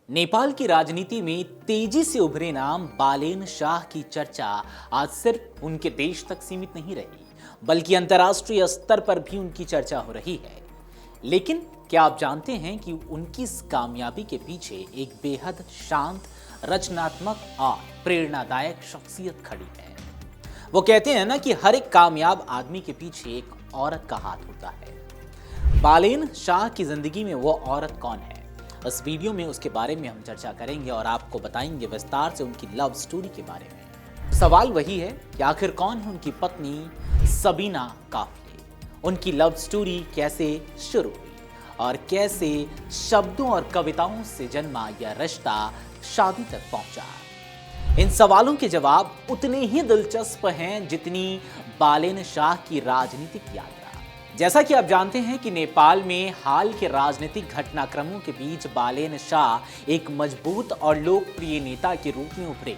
नेपाल की राजनीति में तेजी से उभरे नाम बालेन शाह की चर्चा आज सिर्फ उनके देश तक सीमित नहीं रही, बल्कि अंतर्राष्ट्रीय स्तर पर भी उनकी चर्चा हो रही है। लेकिन क्या आप जानते हैं कि उनकी इस कामयाबी के पीछे एक बेहद शांत, रचनात्मक और प्रेरणादायक शख्सियत खड़ी है। वो कहते हैं ना कि हर एक कामयाब आदमी के पीछे एक औरत का हाथ होता है। बालेन शाह की जिंदगी में वो औरत कौन है, इस वीडियो में उसके बारे में हम चर्चा करेंगे और आपको बताएंगे विस्तार से उनकी लव स्टोरी के बारे में। सवाल वही है कि आखिर कौन है उनकी पत्नी सबीना काफले, उनकी लव स्टोरी कैसे शुरू हुई और कैसे शब्दों और कविताओं से जन्मा यह रिश्ता शादी तक पहुंचा। इन सवालों के जवाब उतने ही दिलचस्प हैं जितनी बालेन शाह की राजनीतिक यात्रा। जैसा कि आप जानते हैं कि नेपाल में हाल के राजनीतिक घटनाक्रमों के बीच बालेन शाह एक मजबूत और लोकप्रिय नेता के रूप में उभरे।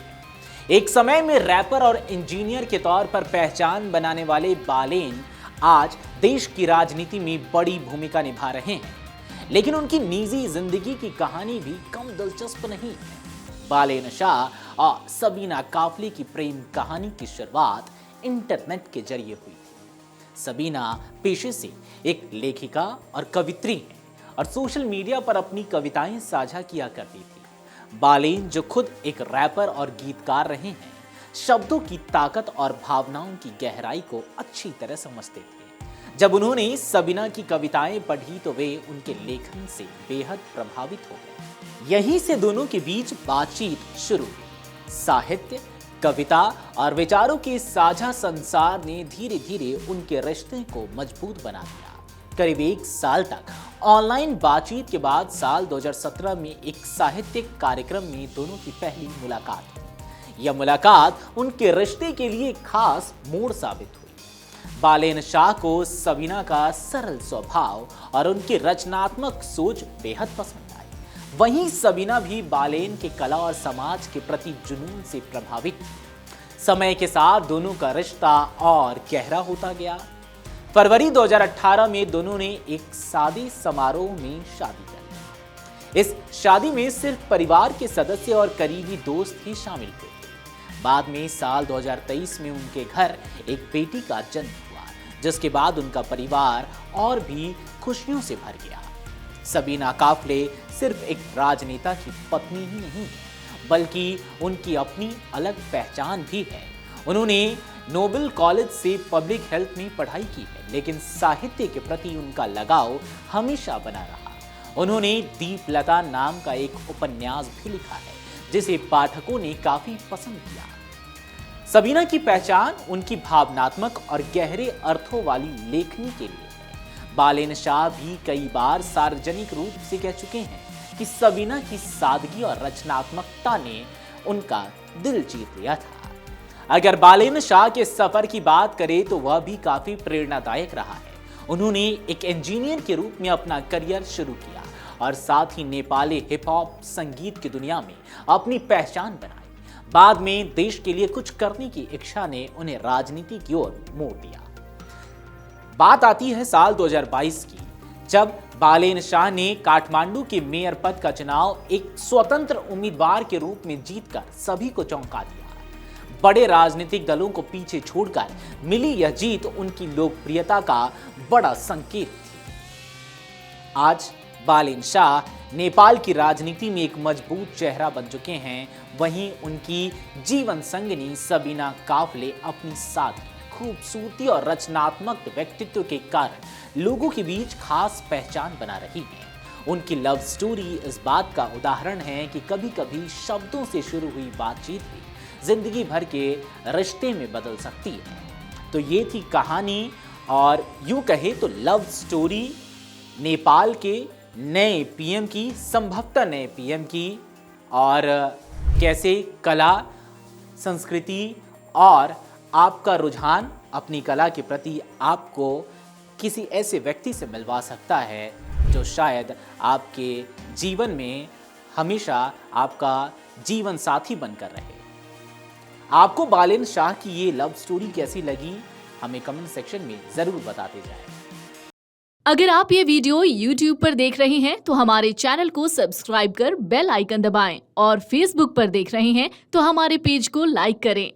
एक समय में रैपर और इंजीनियर के तौर पर पहचान बनाने वाले बालेन आज देश की राजनीति में बड़ी भूमिका निभा रहे हैं। लेकिन उनकी निजी जिंदगी की कहानी भी कम दिलचस्प नहीं है। बालेन शाह और सबीना काफले की प्रेम कहानी की शुरुआत इंटरनेट के जरिए हुई थी। सबीना पेशे से एक लेखिका और कवित्री हैं और सोशल मीडिया पर अपनी कविताएं साझा किया करती थी। बालेन, जो खुद एक रैपर और गीतकार रहे हैं, शब्दों की ताकत और भावनाओं की गहराई को अच्छी तरह समझते थे। जब उन्होंने सबीना की कविताएं पढ़ी तो वे उनके लेखन से बेहद प्रभावित हो गए। यहीं से दोनों के बीच बातचीत शुरू हुई। साहित्य, कविता और विचारों के साझा संसार ने धीरे धीरे उनके रिश्ते को मजबूत बना दिया। करीब एक साल तक ऑनलाइन बातचीत के बाद साल 2017 में एक साहित्यिक कार्यक्रम में दोनों की पहली मुलाकात हुई। यह मुलाकात उनके रिश्ते के लिए खास मोड़ साबित हुई। बालेन शाह को सबीना का सरल स्वभाव और उनकी रचनात्मक सोच बेहद पसंद आई। वहीं सबीना भी बालेन के कला और समाज के प्रति जुनून से प्रभावित थी। समय के साथ दोनों का रिश्ता और गहरा होता गया। फरवरी 2018 में दोनों ने एक शादी समारोह में शादी कर ली। इस शादी में सिर्फ परिवार के सदस्य और करीबी दोस्त ही शामिल हुए। बाद में साल 2023 में उनके घर एक बेटी का जन्म हुआ, जिसके बाद उनका परिवार और भी खुशियों से भर गया। सबीना काफले सिर्फ एक राजनेता की पत्नी ही नहीं है, बल्कि उनकी अपनी अलग पहचान भी है। उन्होंने नोबेल कॉलेज से पब्लिक हेल्थ में पढ़ाई की है, लेकिन साहित्य के प्रति उनका लगाव हमेशा बना रहा। उन्होंने दीपलता नाम का एक उपन्यास भी लिखा है, जिसे पाठकों ने काफी पसंद किया। सबीना की पहचान उनकी भावनात्मक और गहरे अर्थों वाली लेखनी के लिए। बालेन शाह भी कई बार सार्वजनिक रूप से कह चुके हैं कि सबीना की सादगी और रचनात्मकता ने उनका दिल जीत लिया था। अगर बालेन शाह के सफर की बात करें तो वह भी काफी प्रेरणादायक रहा है। उन्होंने एक इंजीनियर के रूप में अपना करियर शुरू किया और साथ ही नेपाली हिप हॉप संगीत की दुनिया में अपनी पहचान बनाई। बाद में देश के लिए कुछ करने की इच्छा ने उन्हें राजनीति की ओर मोड़ दिया। बात आती है साल 2022 की, जब बालेन शाह ने काठमांडू के मेयर पद का चुनाव एक स्वतंत्र उम्मीदवार के रूप में जीतकर सभी को चौंका दिया। बड़े राजनीतिक दलों को पीछे छोड़कर मिली यह जीत उनकी लोकप्रियता का बड़ा संकेत थी। आज बालेन शाह नेपाल की राजनीति में एक मजबूत चेहरा बन चुके हैं। वहीं उनकी जीवन संगिनी सबीना काफले अपनी सादगी, खूबसूरती और रचनात्मक व्यक्तित्व के कारण लोगों के बीच खास पहचान बना रही है। उनकी लव स्टोरी इस बात का उदाहरण है कि कभी कभी शब्दों से शुरू हुई बातचीत भी जिंदगी भर के रिश्ते में बदल सकती है। तो ये थी कहानी, और यूं कहे तो लव स्टोरी नेपाल के नए पीएम की, संभवतः नए पीएम की, और कैसे कला, संस्कृति और आपका रुझान अपनी कला के प्रति आपको किसी ऐसे व्यक्ति से मिलवा सकता है जो शायद आपके जीवन में हमेशा आपका जीवन साथी बनकर रहे। आपको बालेन शाह की ये लव स्टोरी कैसी लगी, हमें कमेंट सेक्शन में जरूर बताते जाएं। अगर आप ये वीडियो YouTube पर देख रहे हैं तो हमारे चैनल को सब्सक्राइब कर बेल आइकन दबाएं और Facebook पर देख रहे हैं तो हमारे पेज को लाइक करें।